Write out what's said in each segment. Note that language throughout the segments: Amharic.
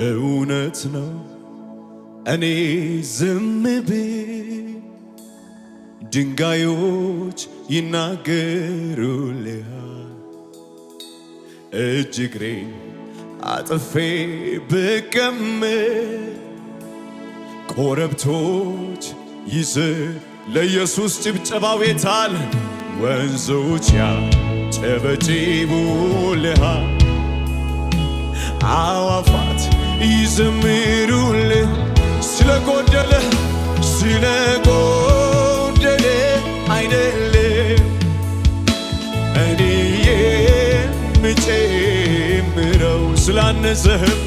እውነት ነው እኔ ዝም ብል ድንጋዮች ይናገሩልሃል። እግሬን አጥፌ ብቀመጥ ኮረብቶች ለኢየሱስ ጭብጨባው የታል? ወንዞች ያጨበጭቡልሃል፣ አዋፋት ይዘምሩልህ። ስለጎደለ አይደለም እኔ የምጨምረው፣ ስላነሰህም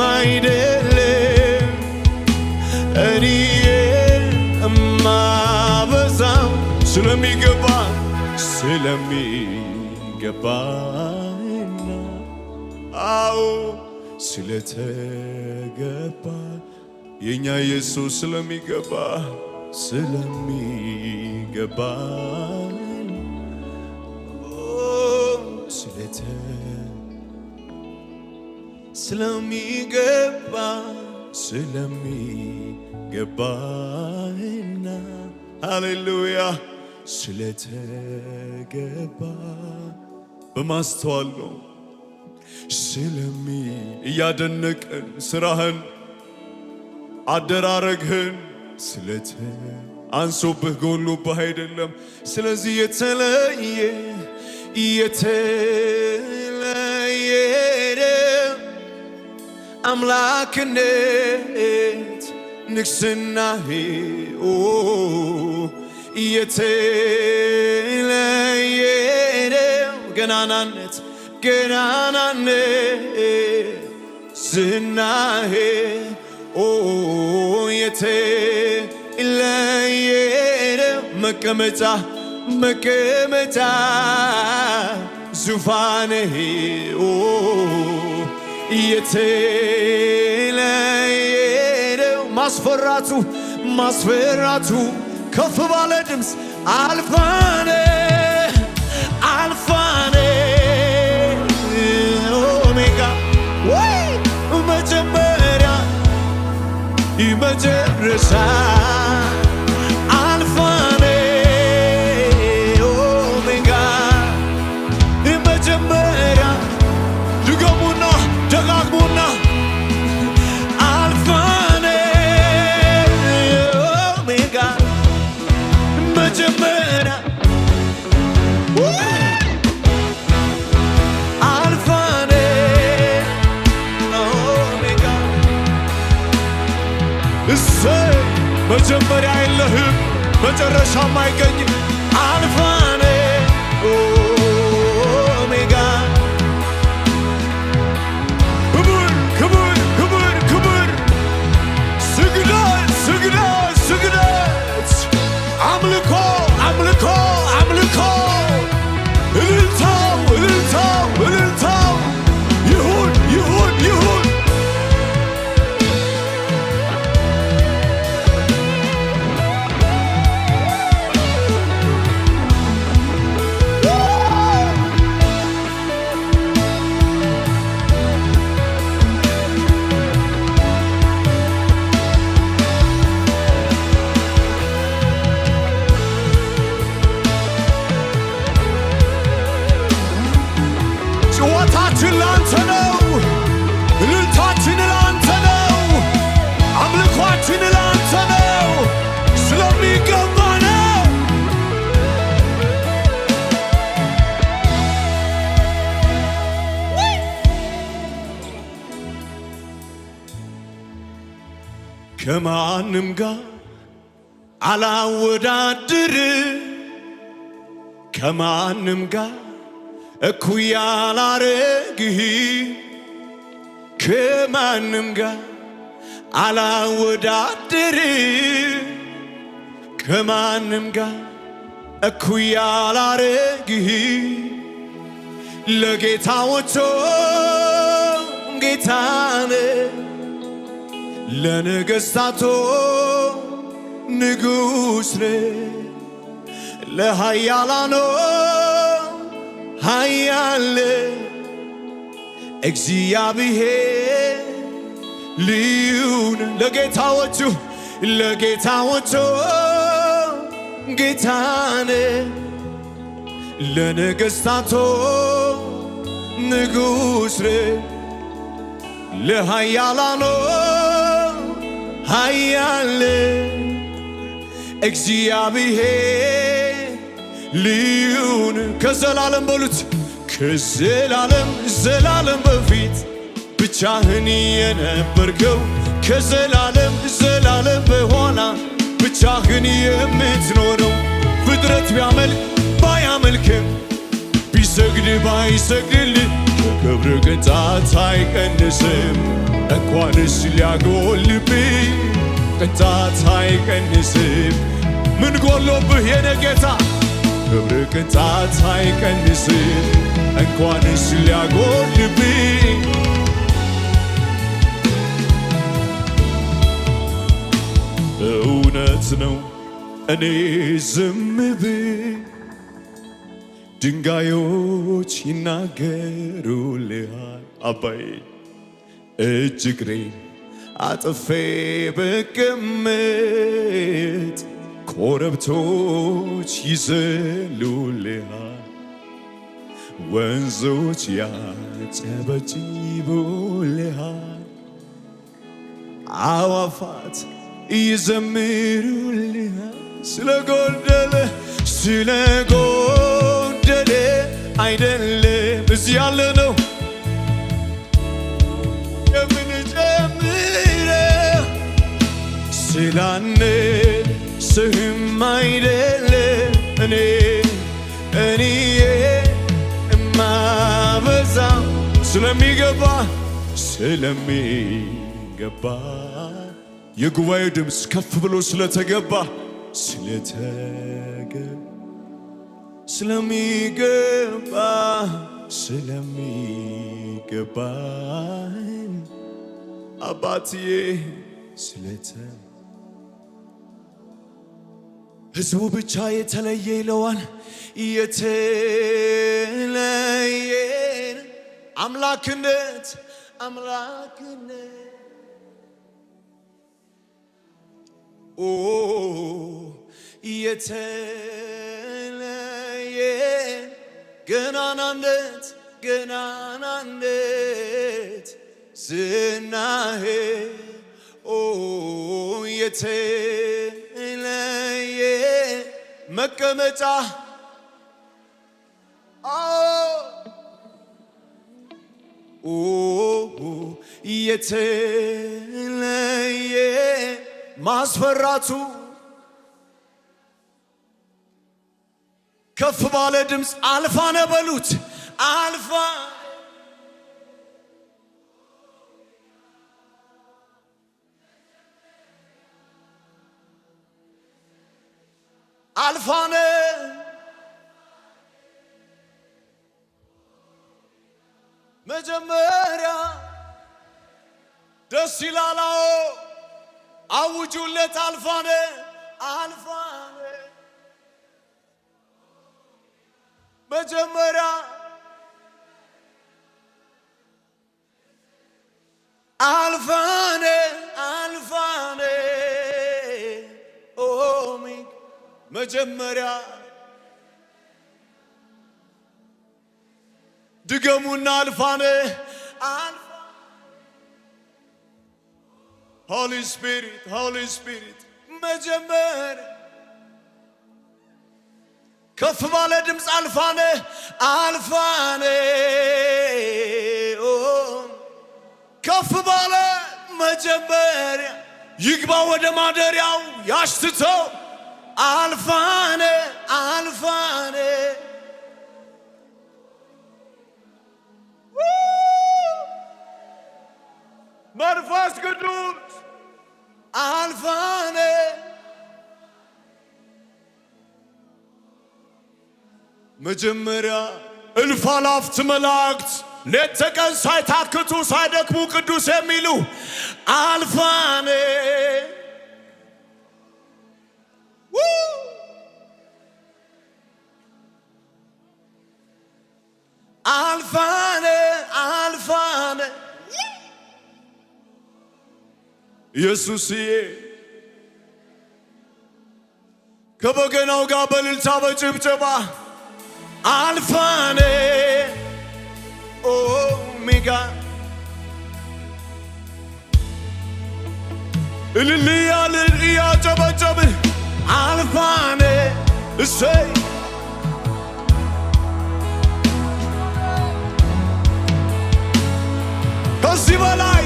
አይደለም እኔ የማበዛው ስለሚገባና አዎ ስለተገባ የኛ ኢየሱስ ስለሚገባ ስለሚገባና ሃሌሉያ ስለተገባ በማስተዋል ነው እያደነቅን ስራህን አደራረግህን አንሶብህ ጎሎብህ አይደለም። ስለዚህ የተለየ አምላክነት ንግስናህ የተለየ ገናናነት ዝናህ የተለየ መቀመጫ ዙፋንህ የተለየ ማስፈራቱ ከፍ ባለ ድምፅ አልፋነ ኦሜጋ ወይ መጀመሪያ መጨረሻ አልፋነ ኦሜጋ መጀመሪያ ድገሙና ደጋግሙና አልፋነ ኦሜጋ መጀመሪያ አልፋነ ኦሜጋ እሰይ መጀመሪያ የለህም መጨረሻም አይገኝም አልፋነ ኦሜጋ ክብር ስግደት አምልኮ እልልታው ይሁን ጭዋታችን ላንተ ነው፣ እልልታችን ላንተ ነው፣ አምልኳችን ላንተ ነው፣ ስለሚገባ ነው። ከማንም ጋር አላወዳድር፣ ከማንም ጋር እኩያ ላረግህ፣ ከማንም ጋር አላወዳድር፣ ከማንም ጋር እኩያ ላረግህ። ለጌታዎቹ ጌታነ ለነገሥታቱ ንጉሥ ለኃያላኑ ኃያል እግዚአብሔር ልዩን ለጌታዎቹ ጌታን ለነገሥታቱ ንጉሥ ለኃያላኑ ኃያል እግዚአብሔር ልዩን ከዘላለም በሉት ከዘላለም ዘላለም በፊት ብቻህን የነበርከው ከዘላለም ዘላለም በኋላ ብቻህን የምትኖረው ፍጥረት ቢያመልክ ባያመልክም ቢሰግድ ባይሰግድልህ ከክብር ቅንጣት አይቀንስም እንኳንስ ሊያጎልብህ ቅንጣት አይቀንስም ምን ጎሎብህ የኔ ጌታ ክብር ቅንጣት አይቀንስም እንኳንስ ሊያጎልብህ እውነት ነው እኔ ዝም ብል ድንጋዮች ይናገሩልሃል አባዬ እጅ እግሬን አጥፌ ብቀመጥ ኮረብቶች ይዘሉልሃል ወንዞች ያጨበጭቡልሃል አዋፋት ይዘምሩልሃል ስለጎደለ አይደለም እዚህ ያለ ነው የምንጨምረው ስላነስህም አይደለም እኔ እማበዛው ስለሚገባ የጉባኤው ድምፅ ከፍ ብሎ ስለሚገባ አባትዬ ሕዝቡ ብቻ የተለየ ይለዋል የተለየ አምላክነት የተለየ ገናናነት ዝናህ የተለየ መቀመጫ የተለየ ማስፈራቱ ከፍ ባለ ድምፅ አልፋ ነህ በሉት አልፋ ነህ መጀመሪያ ደስ ይላል አውጁለት አልፋ ነህ መጀመሪያ አልፋ ነህ መጀመሪያ ድገሙና አልፋ ነህ Holy Spirit መጀመሪያ ከፍ ባለ ድምፅ አልፋ ነህ ከፍ ባለ መጀመሪያ ይግባ ወደ ማደሪያው ያሽትተው አልፋ ነህ መንፈስ ቅዱስ አልፋ ነህ መጀመሪያ እልፍ አላፍት መላእክት ሌት ተቀን ሳይታክቱ ሳይደክሙ ቅዱስ የሚሉ አልፋ ነህ አልፋ ነህ አልፋነ ኢየሱስዬ ከበገናው ጋር በእልልታ በጭብጨባ አልፋነ ኦሜጋ እልል ያልን እያጨበጨብን አልፋነ እሰይ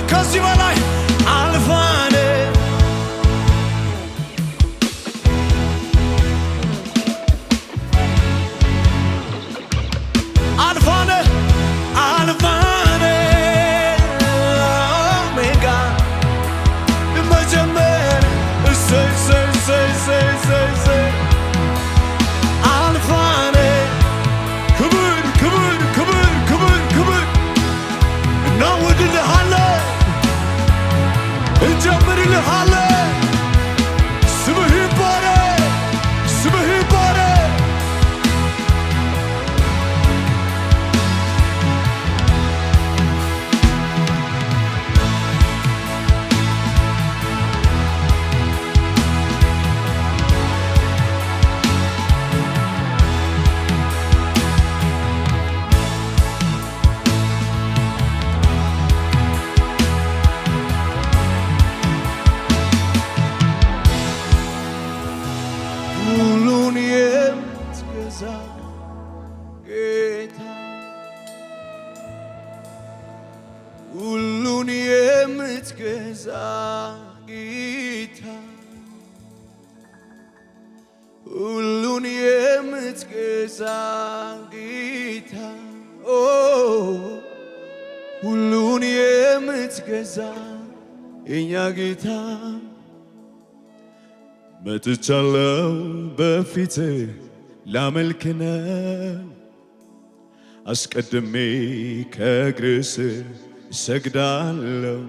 ከዚህ በላይ አልፋነ አልፋነ አልፋነ ኦሜጋ መጀመር እሰይ አልፋነ ክብር እናወድልሃለን እንጀምርልሃለን ስምህ ይባረክ ስምህ ይባረክ ሁሉን የምትገዛ ጌታ ሁሉን የምትገዛ ጌታ ሁሉን የምትገዛ ጌታ ሁሉን የምትገዛ የኛ ጌታ መጥቻለሁ በፊት ላመልክ ነው አስቀድሜ ከእግርህ ስር እሰግዳለሁ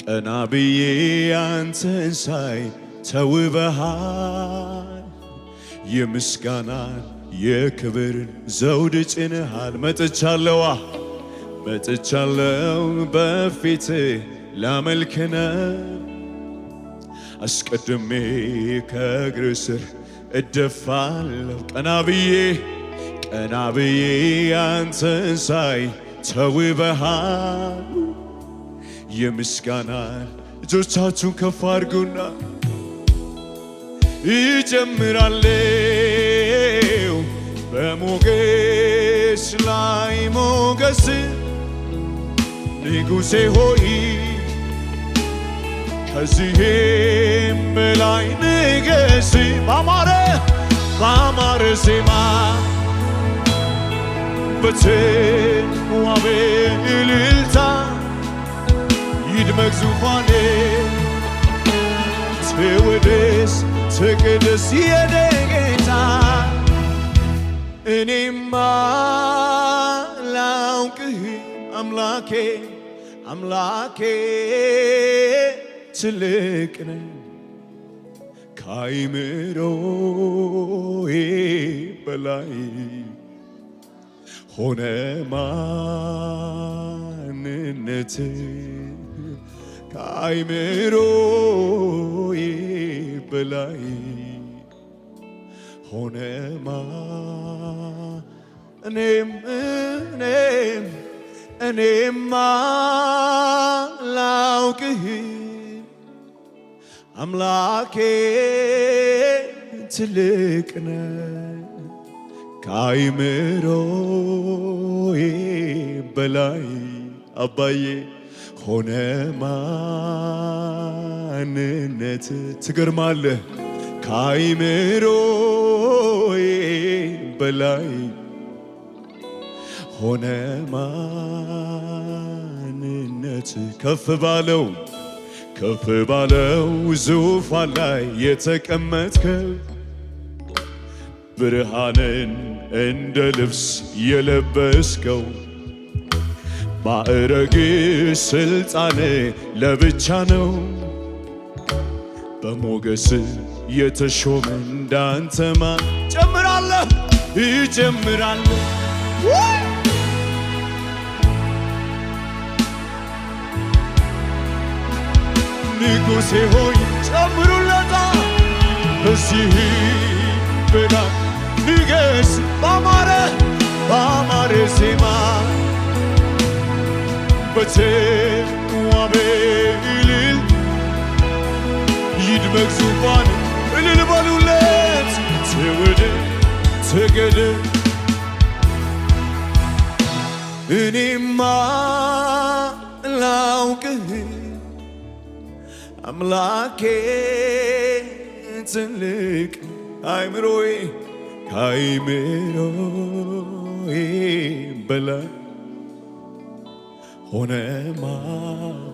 ቀና ብዬ አንተን ሳይ ተውበሃል የምስጋናን የክብርን ዘውድ ጭነሃል መጥቻለሁ በፊት ላመልክ ነው አስቀድሜ ከእግር ስር እደፋለሁ ቀና ብዬ አንተን ሳይ ተውበሃል የምስጋናን እጆቻችሁን ከፍ አድርጉና እጨምራለሁ በሞገስ ላይ ሞገስ ንጉሴ ሆይ ከዚህም በላይ ንገስ ባማረ ዜማ በተዋበ እልልታ ይድመቅ ዙፋኔ ተወደስ ተቀደስ የኔ ጌታ እኔማ ላውቅህ አምላኬ ትልቅ ነህ ከአእምሮዬ በላይ ሆነ ማንነትህ ከአእምሮዬ በላይ ሆነ እኔማ ላውቅህ አምላኬ ትልቅ ነህ ከአእምሮዬ በላይ አባዬ ሆነ ማንነት ትገርማለህ ከአእምሮዬ በላይ ሆነ ማንነት ከፍ ባለው ዙፋን ላይ የተቀመጥከው ብርሃንን እንደ ልብስ የለበስከው ማዕረግ ስልጣን ለብቻ ነው በሞገስ የተሾመ እንዳንተማ እጨምራለሁ ንጉሴ ሆይ ጨምሩለታ በዚህ በላይ ንገስ ባማረ ዜማ በተዋበ እልል ይድመቅ ዙፋን እልል በሉለት ተገደ እኔማ ላውቅህ አምላኬ ትልቅ አይምሮዬ ከአይምሮዬ በላይ ሆነማ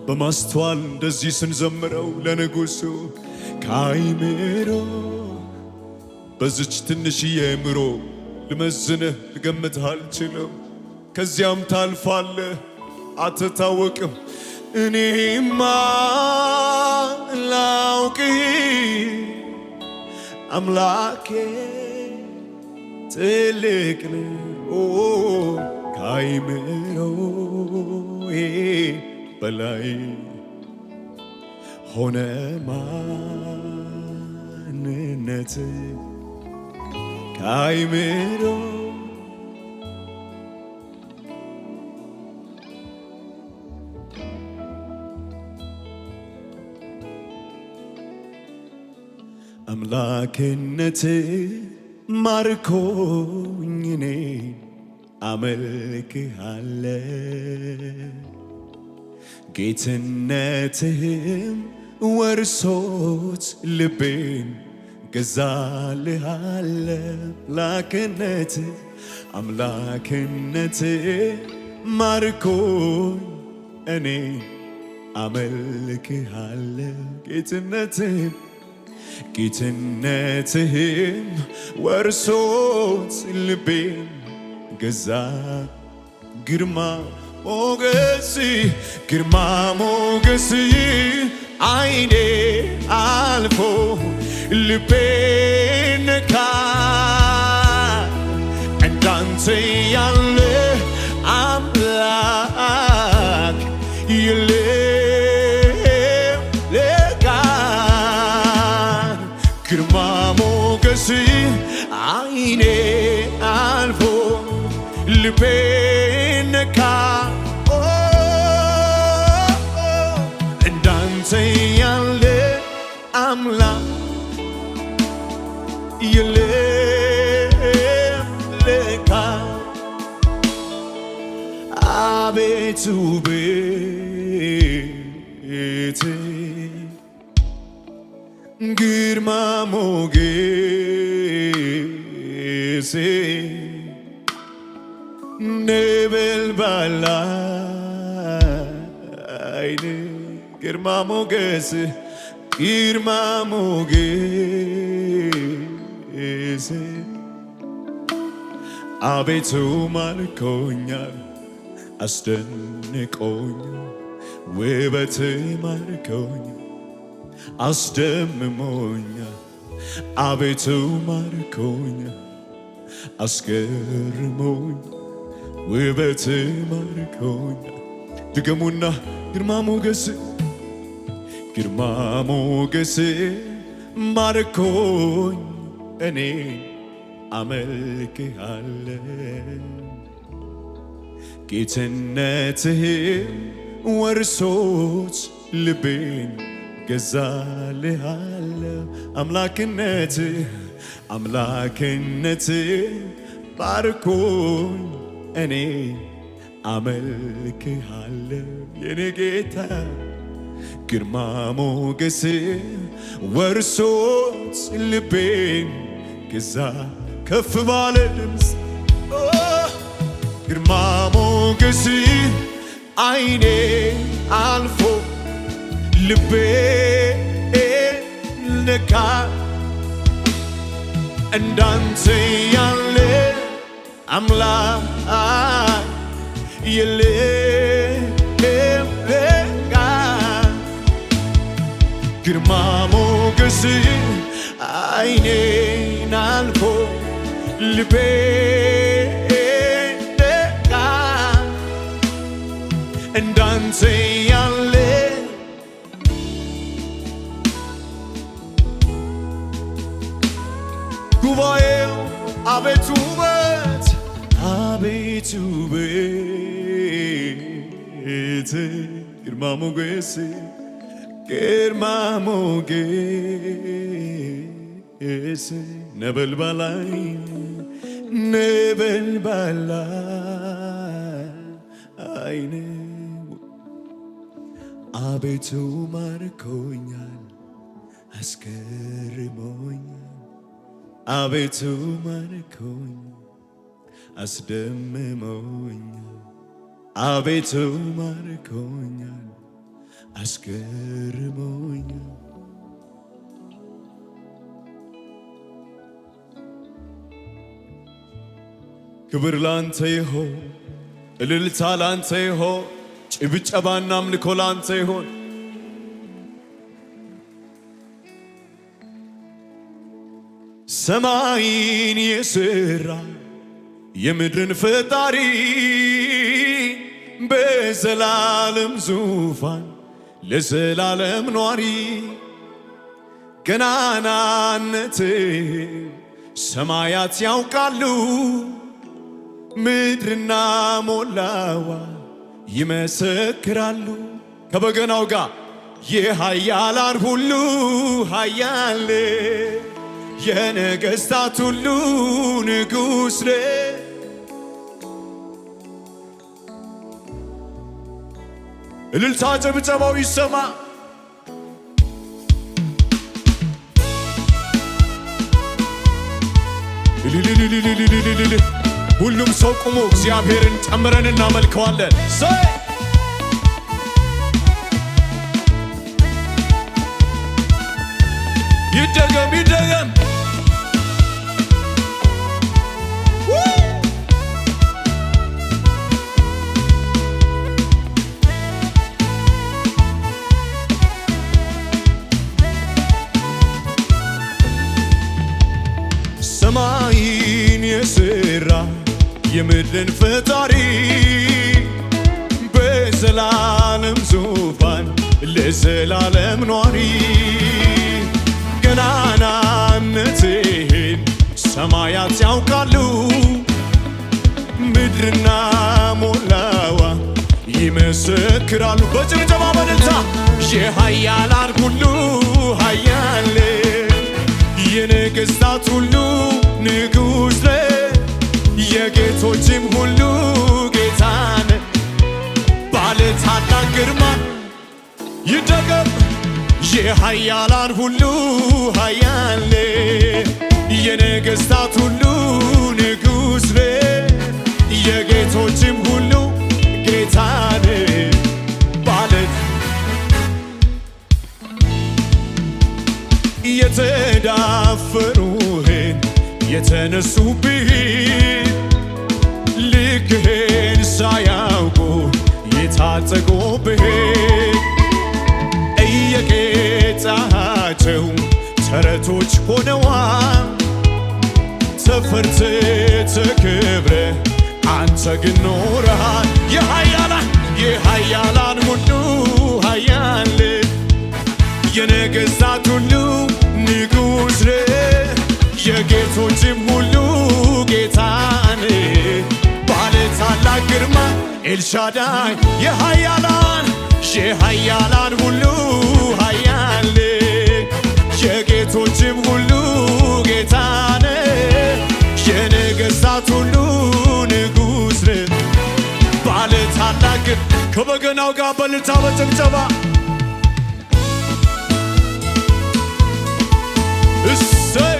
በማስተዋል እንደዚህ ስንዘምረው ለንጉሡ ከአይምሮ በዝች ትንሽዬ አእምሮ ልመዝንህ ልገምትህ አልችልም። ከዚያም ታልፋለህ አትታወቅም። እኔማ ላውቅህ አምላኬ ትልቅ ነው ከአይምሮዬ በላይ ሆነ ማንነት ከአይምሮ አምላክነት ማርኮኝ እኔ አመልክሃለሁ ጌትነትህም ወርሶት ልቤን ገዛልሃለሁ አምላክነት ማርኮኝ እኔ አመልክሃለሁ ጌትነትህም ወርሶት ልቤን ገዛ ግርማ ሞገስ አይኔ አልፎ ልቤን ነካ እንዳንተ ያለ አምላክ የለም ለካ ግርማ ሞገስ አይኔ አልፎ ልቤን ነካ እንዳንተ ያለ አምላክ የለም ለካ አቤቱ ቤት ግርማ ሞገስ ነበልባል ዓይን ግርማ ሞገስ አቤቱ ማርኮኛል አስደንቆኛል ውበት ማርኮኛል አስደምሞኛል አቤቱ ማርኮኛል አስገርሞኛል ውበት ማርኮኛል ድገሙና ግርማ ሞገስ ማርኮኝ እኔ አመልክሃለሁ ጌትነትህም ወርሶት ልቤን ገዛልሃለሁ አምላክነትህ ባርኮኝ እኔ አመልክሃለሁ የኔ ጌታ ግርማ ሞገስ ወርሶት ልቤን ገዛ ከፍ ባለ ድምፅ ግርማ ሞገስ አይኔ አልፎ ልቤን ነካ እንዳንተ ያለ አምላክ የለም ለካ ግርማ ሞገስ አይኔን አልፎ ልቤን ነካ እንዳንተ ያለ አቤቱ ውበት አቤቱ ውበት ግርማ ሞገስ ግርማ ሞገስ ነበልባል አይን አቤቱ ማርኮኛል አስገርሞኛል አቤቱ ማርኮኛል አስደምሞኛል አቤቱ ማርኮኛል አስገርሞኛል ክብር ላንተ ይሆን እልልታ ላንተ ይሆን ጭብጨባና አምልኮ ላንተ ይሆን ሰማይን የሰራ የምድርን ፈጣሪ በዘላለም ዙፋን ለዘላለም ኗሪ ገናናነት ሰማያት ያውቃሉ ምድርና ሞላዋ ይመሰክራሉ ከበገናው ጋር የኃያላን ሁሉ ኃያል የነገሥታት ሁሉ ንጉሥ እልልታ ጭብጨባው ይሰማ ሁሉም ሰው ቁሞ እግዚአብሔርን ጨምረን እናመልከዋለን ይደገም ይደገም ሰማይን የሰራ የምድርን ፈጣሪ በዘላለም ዙፋን ለዘላለም ኗሪ ገናናነትህን ሰማያት ያውቃሉ ምድርና ሞላዋ ይመሰክራሉ በጭብጨባ በእልልታ የኃያላን ሁሉ ኃያል የነገሥታት ሁሉ ንጉሥ የጌቶችም ሁሉ ጌታን ባለ ታላቅ ግርማ ይደገም የኃያላን ሁሉ ኃያል የነገሥታት ሁሉ ንጉሥ የጌቶችም ሁሉ ጌታን ባለት የተዳፈሩህን የተነሱብህን ልክህን ሳያውቁ የታጠቁብህን እየጌጣቸው ተረቶች ሆነዋል ተፈርተ ተከብረ አንተ ግን ኖረሃል የኃያላን ሁሉ ኃያል የነገሥታት ሁሉ ንጉሥ የጌቶችም ሁሉ ጌታን ባለ ታላቅ ግርማ ኤልሻዳይ የኃያላን ሁሉ ኃያል የጌቶችም ሁሉ ጌታን የነገሥታት ሁሉ ንጉሥ ባለ ታላቅ ከበገናው ጋር በእልልታ በጭብጨባ እሰይ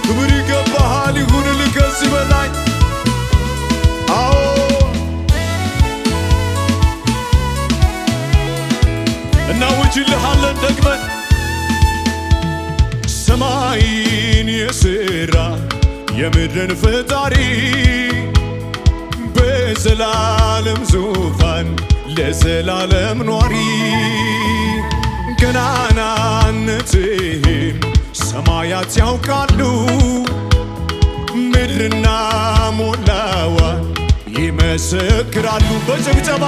ክብር ይገባሃል ይሁንልህ ከዚህ በላይ አዎ እናውጅልሃለን ደግመን ሰማይን የሰራ የምድርን ፈጣሪ በዘላለም ዙፋን ለዘላለም ኗሪ ገናናነትህን ሰማያት ያውቃሉ ምድርና ሞላዋን ይመሰክራሉ በጭብጨባ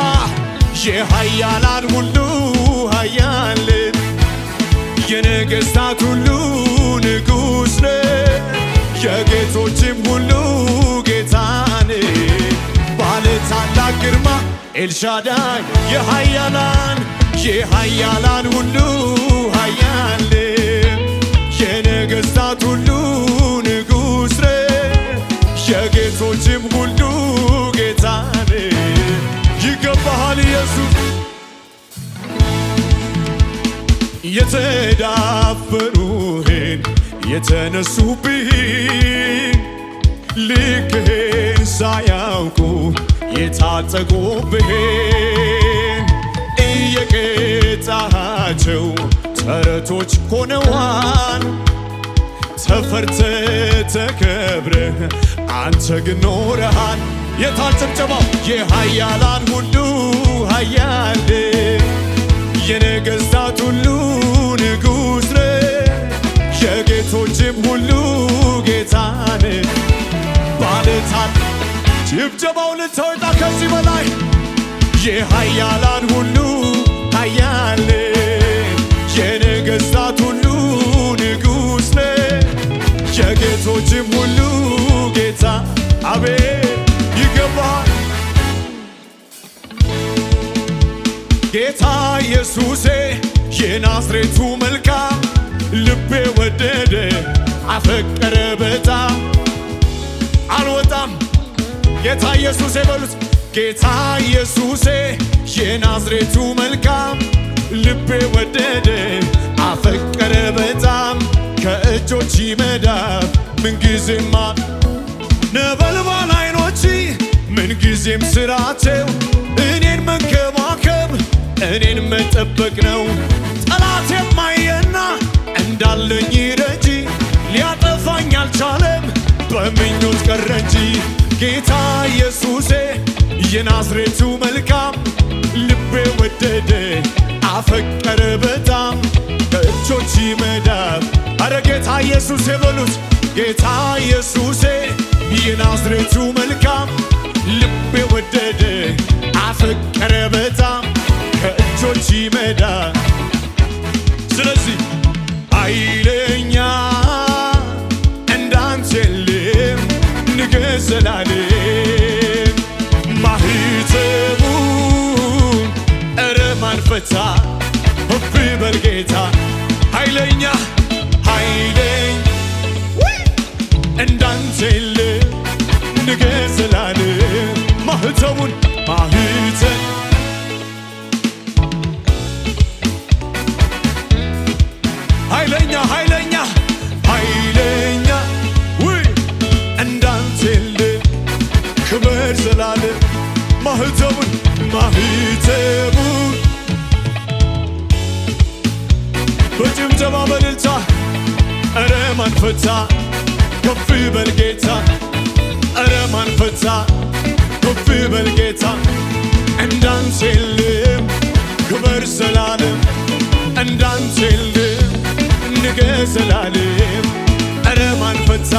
የኃያላን ሁሉ ኃያል የነገሥታት ሁሉ ንጉሥ የጌቶችም ሁሉ ጌታን ባለ ታላቅ ግርማ ኤልሻዳይ የኃያላን ሁሉ ኃያል የነገሥታት ሁሉ ንጉሥ የጌቶችም ሁሉ ጌታን ይገባሃል ኢየሱስ የተዳፈሩህን የተነሱብህን ልክህን ሳያውቁ የታጠቁብህን እየቀጣሃቸው ተረቶች ሆነዋል ተፈርተ ተከብረህ አንተ ግን ኖረሃል የታል ጭብጨባው የኃያላን ሁሉ ኃያል የነገሥታት ሁሉ ንጉሥ የጌቶችም ሁሉ ጌታን ባለታል ጭብጨባው ልታወጣ ከዚህ በላይ የኃያላን ሁሉ ኃያል የነገሥታት ሁሉ ንጉሥ የጌቶችም ሁሉ ጌታ አቤት ይገባል ጌታ ኢየሱሴ የናዝሬቱ መልካም ልቤ ወደደ አፈቀረ በጣም አልወጣም ጌታ ኢየሱሴ በሉት ጌታ ኢየሱሴ የናዝሬቱ መልካም ልቤ ወደደ አፈቀረ በጣም ከእጆች መዳፍ ምንጊዜም ነበልባል ዓይኖች ምንጊዜም ስራቸው እኔን መንከባከብ እኔን መጠበቅ ነው ጠላት የማየና እንዳለኝ ረጂ ሊያጠፋኝ አልቻለም በምኞት ቀረ እንጂ ጌታ ኢየሱሴ የናዝሬቱ መልካም ልቤ ወደደ አፈቀረ በጣም ከእጆች መዳፍ አረ ጌታ ኢየሱሴ በሉት ጌታ ኢየሱሴ የናዝሬቱ መልካም ልቤ ወደደ አፈቀረ በጣም ከእጆች መዳፍ ስለዚህ ኃይለኛ እንዳንተ የለም ንገሥ ዘላለም ማኅተሙን ኧረ ማን ፈታ ከፍ በል ጌታ ኃይለኛ እንዳንተ የለም ንገሥ ዘላለም ማኅተሙን ኃይለኛ ውይ እንዳንተ የለም ክብር ዘላለም ማኅተሙን በጭብጨባ በእልልታ ኧረ ማን ፈታ ከፍ በል ጌታ ኧረ ማን ፈታ ከፍ በል ጌታ እንዳንተ የለም ክብር ዘላለም እንዳንተ የለም ንገሥ ዘላለም ኧረ ማን ፈታ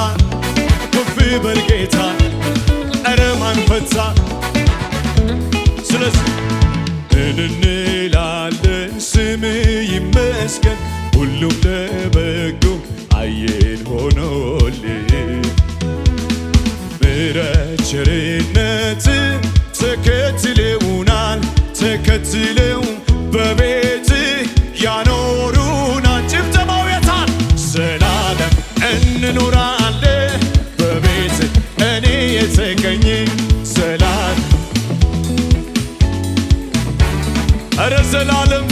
ከፍ በል ጌታ ኧረ ማን ፈታ ስለዚህ እንላለን ስምህ ይመስገን ሁሉም ለበጎ አየን ሆኖልን ምሕረት ቸርነት ተከትለውናል ተከትለው በቤት ያኖሩናል ጭብጨባው የታል ዘላለም እንኖራለን በቤት እኔ የተገኘ ዘላለም ኧረ ዘላለም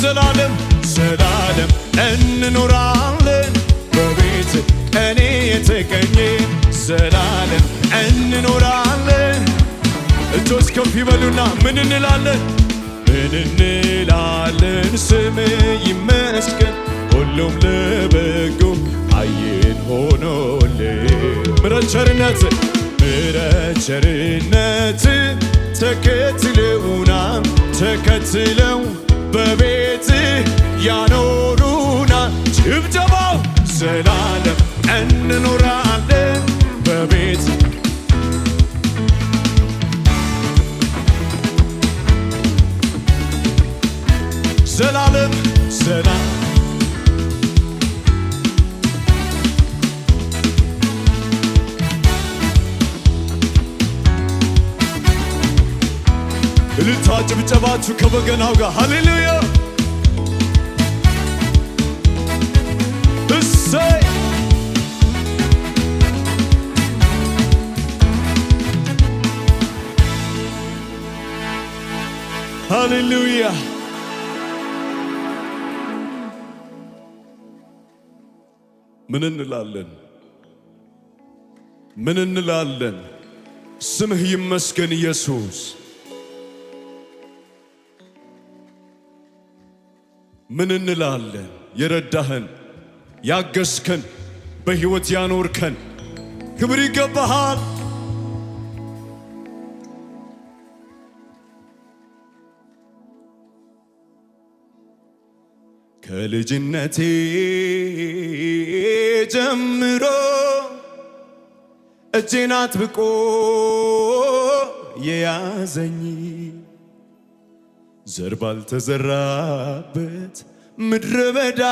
እንኖራለን በቤት እኔ የተገኘ ዘላለም እንኖራለን እጆች ከፍ ይበሉና ምን እንላለን ስምህ ይመስገን ሁሉም ለበጎ አየን ሆኖልን ምሕረት ቸርነት ተከትለውናል ተከትለው በቤት ያኖሩናል ጭብጨባው ዘላለም እንኖራለን በቤት ዘላለም ዘላለም እልልታ ጭብጨባችሁ ከበገናው ጋር ሃሌሉያ እሰይ ሃሌሉያ ምን እንላለን ምን እንላለን ስምህ ይመስገን ኢየሱስ ምን እንላለን የረዳህን ያገዝከን በሕይወት ያኖርከን ክብር ይገባሃል ከልጅነቴ ጀምሮ እጄን አጥብቆ የያዘኝ ዘር ባልተዘራበት ምድረ በዳ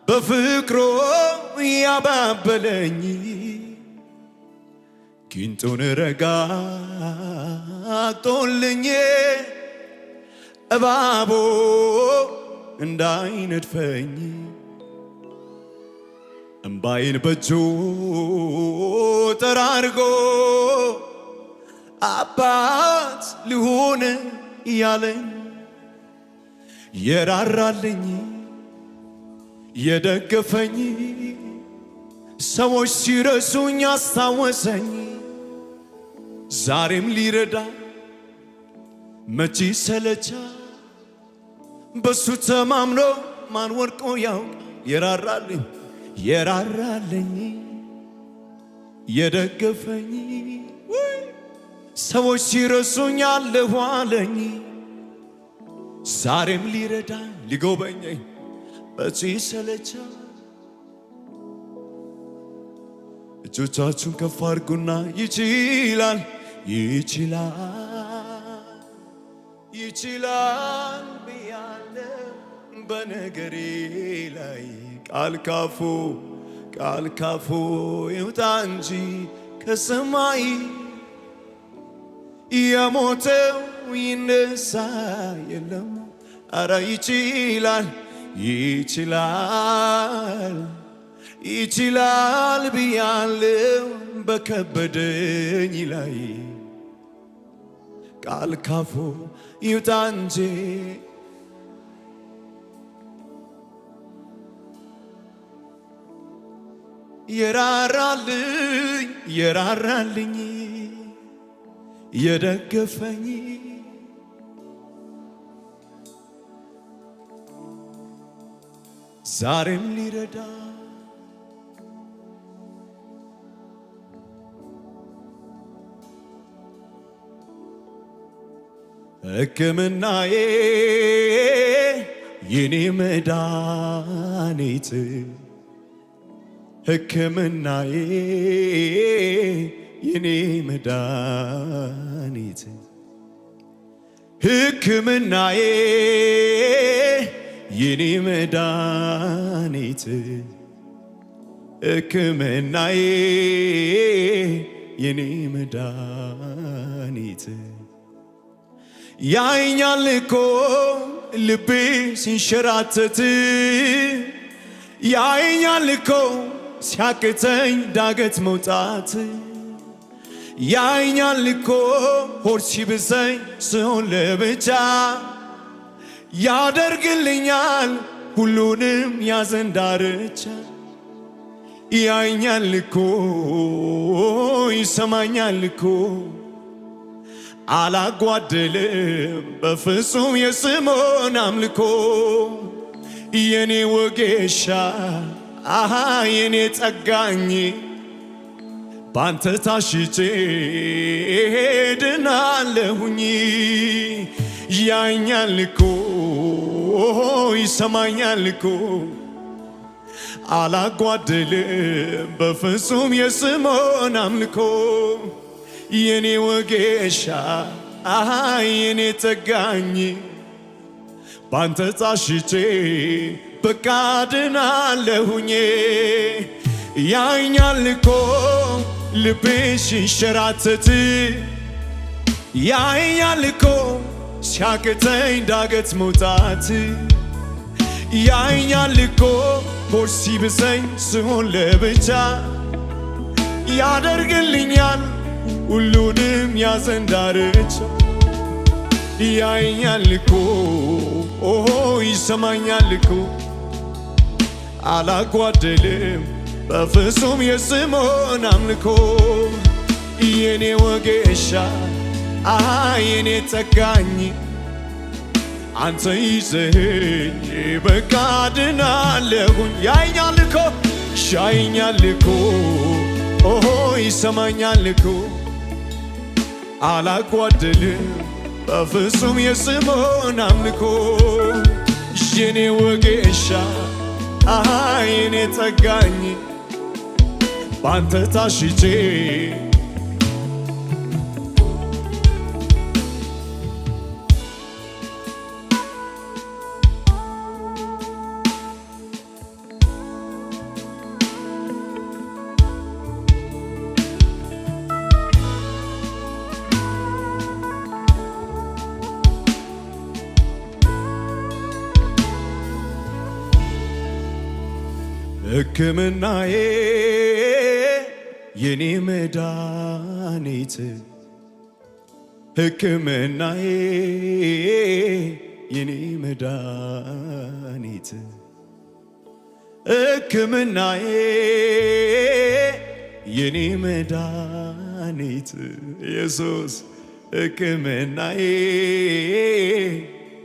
በፍቅሩ ያባበለኝ ጊንጡን ረጋግጦልኝ እባቦ እንዳይነድፈኝ እምባዬን በእጁ ጠራርጎ አባት ልሁን ያለኝ የራራልኝ የደገፈኝ ሰዎች ሲረሱኝ አስታወሰኝ ዛሬም ሊረዳ መቼ ሰለቻ በሱ ተማምኖ ማን ወድቆ ያውቅ የራራልኝ የደገፈኝ ሰዎች ሲረሱኝ አለሁ አለኝ ዛሬም ሊረዳ ሊጎበኘኝ መቼ ሰለቻ እጆቻችሁን ከፍ አድርጉና ይችላል ይችላል ብያለሁ በነገሬ ላይ ቃል ካፉ ይውጣ እንጂ ከሰማይ የሞተው ይነሳ የለም አረ ይችላል ብያለሁ በከበደኝ ላይ ቃል ካፉ ይውጣ እንጂ የራራልኝ የደገፈኝ ዛሬም ሊረዳ ሕክምናዬ የኔ መድኃኒት ሕክምናዬ የኔ መድኃኒት ሕክምናዬ የኔ መድኃኒት ሕክምናዬ የኔ መድኃኒት ያየኛል እኮ ልቤ ሲንሸራተት ያየኛል እኮ ሲያቅተኝ ዳገት መውጣት ያየኛል እኮ ሆድ ሲብሰኝ ስሆን ለብቻ ያደርግልኛል ሁሉንም ያዘን ዳርቻ ያየኛል እኮ ይሰማኛል እኮ አላጓደልም በፍጹም የስሙን አምልኮ የኔ ወጌሻ የኔ ጠጋኝ ባንተ ታሽቼ ድናለሁኝ ያየኛል እኮ ይሰማኛል እኮ አላጓደልም በፍጹም የስሙን አምልኮ የኔ ወጌሻ የኔ ጠጋኝ ባንተ ታሽቼ በቃ ድናለሁኝ ያኛል እኮ ልቤ ሲንሸራተት ያኛል እኮ ሲያቅተኝ ዳገት መውጣት ያኛል እኮ ሆድ ሲብሰኝ ስሆን ለብቻ ያደርግልኛል ሁሉንም ያዘን ዳርቻ ያኛል እኮ ይሰማኛል እኮ አላጓደልም በፍጹም የስምዖን አምልኮ የኔ ወጌሻ የኔ ጠጋኝ አንተ ይዘኸኝ በቃ ድናለሁኝ ያኛል እኮ ያኛል እኮ ይሰማኛል እኮ አላጓደልም በፍጹም የስምዖን አምልኮ የኔ ወጌሻ የኔ ጠጋኝ ባንተ ታሽቼ ሕክምናዬ የኔ መድኃኒት ሕክምናዬ የኔ መድኃኒት ሕክምናዬ የኔ መድኃኒት ኢየሱስ ሕክምናዬ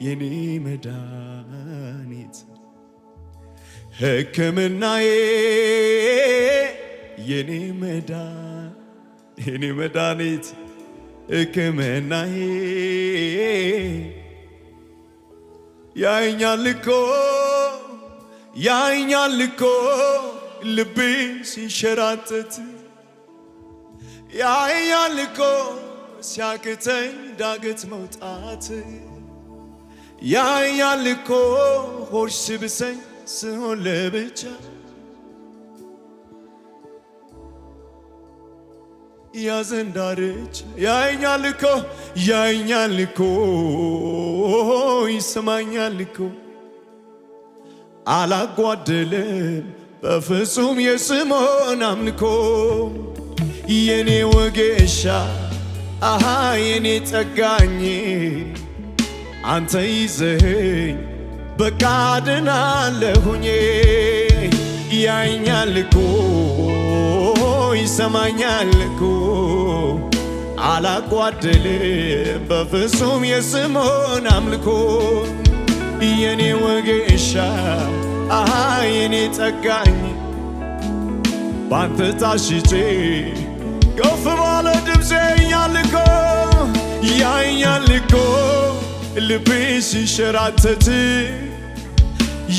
የኔ መድኃኒት ሕክምናዬ የኔ መድኃኒት ሕክምናዬ ያኛል እኮ ልቤ ሲንሸራተት ያኛል እኮ ሲያቅተኝ ዳገት መውጣት ያኛል እኮ ሆድ ሲብሰኝ ስሆን ለብቻ ያዘን ዳርቻ ያኛል እኮ ይሰማኛል እኮ አላጓደልም በፍጹም የስምዖን አምልኮ የኔ ወጌሻ የኔ ጠጋኝ አንተ ይዘኸኝ በቃ ድናለሁኝ ያኛል እኮ ይሰማኛል እኮ አላጓደልም በፍጹም የስምዖን አምልኮ የኔ ወጌሻ የኔ ጠጋኝ ባንተ ታሽቼ ከፍ ባለ ድምፄ ያኛል እኮ ልቤ ሲንሸራተት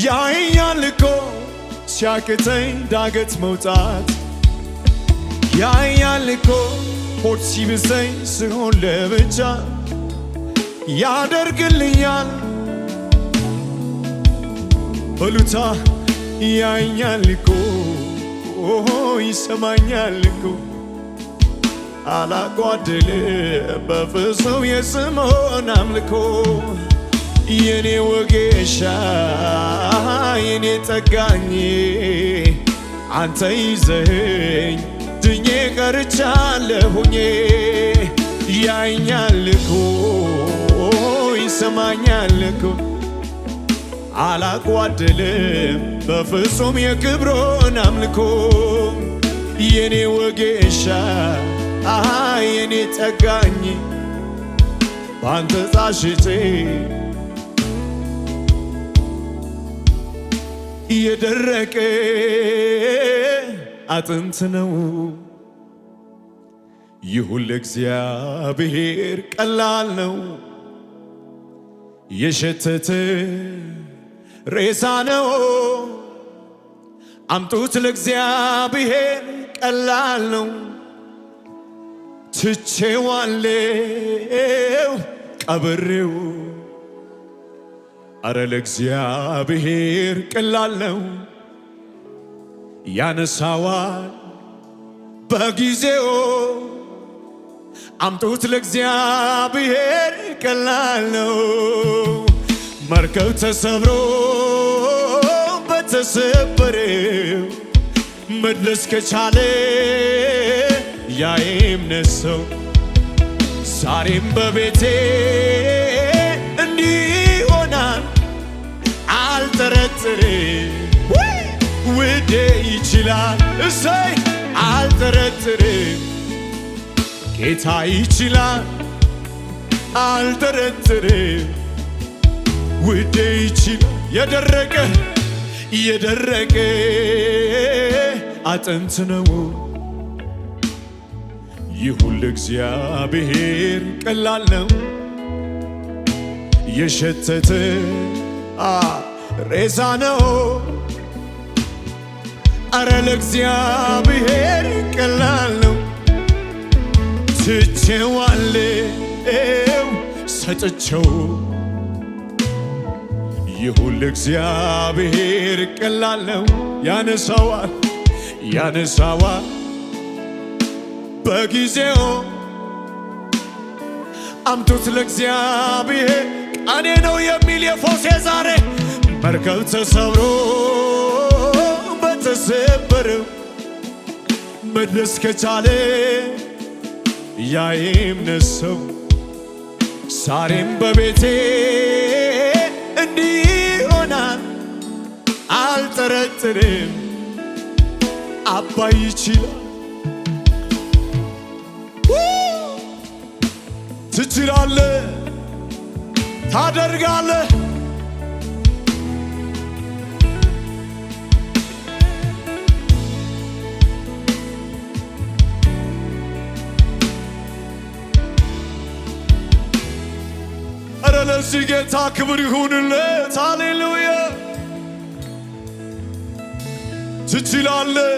ያኛል እኮ ሲያቅተኝ ዳገት መውጣት ያኛል እኮ ሆድ ሲብሰኝ ስሆን ለብቻ ያደርግልኛል በሉታ ያኛል እኮ ይሰማኛል እኮ አላጓደልም በፍጹም የስምዖን አምልኮ የኔ ወጌሻ የኔ ጠጋኝ አንተ ይዘኸኝ ድኜ ቀርቻለሁኝ ያኛል እኮ ይሰማኛል እኮ አላጓደልም በፍጹም የክብሮን አምልኮ የኔ ወጌሻ የኔ ጠጋኝ ባንተ ታሽቼ የደረቀ አጥንት ነው ይሁን ለእግዚአብሔር ቀላል ነው የሸተተ ሬሳ ነው አምጡት ለእግዚአብሔር ቀላል ነው ትቼዋለሁ ቀብሬው አረ ለእግዚአብሔር ቀላል ነው፣ ያነሳዋል በጊዜው። አምጡት ለእግዚአብሔር ቀላል ነው። መርከብ ተሰብሮ በተሰበረው መድረስ ከቻለ ያ የእምነት ሰው ዛሬም በቤቴ እንዲህ ይሆናል አልጠረጥርም። ውዴ ይችላል፣ እሰይ አልጠረጥርም። ጌታ ይችላል አልጠረጥርም። ውዴ ይችላል። የደረቀ አጥንት ነው ይሁን ለእግዚአብሔር ቀላል ነው። የሸተተ ሬሳ ነው አረ ለእግዚአብሔር ቀላል ነው። ትቼዋለሁ ሰጥቼው ይሁን ለእግዚአብሔር ቀላል ነው። ያነሳዋል በጊዜው። አምጡት ለእግዚአብሔር ቀኔ ነው የሚል የፎሴ ዛሬ መርከብ ተሰብሮ በተሰበረው መድረስ ከቻለ ያ የእምነት ሰው ዛሬም በቤቴ እንዲህ ይሆናል አልጠረጥርም። አባይ ይችላል። ትችላለህ፣ ታደርጋለህ። እረ ለዚህ ጌታ ክብር ይሁንለት። ሃሌሉያ። ትችላለህ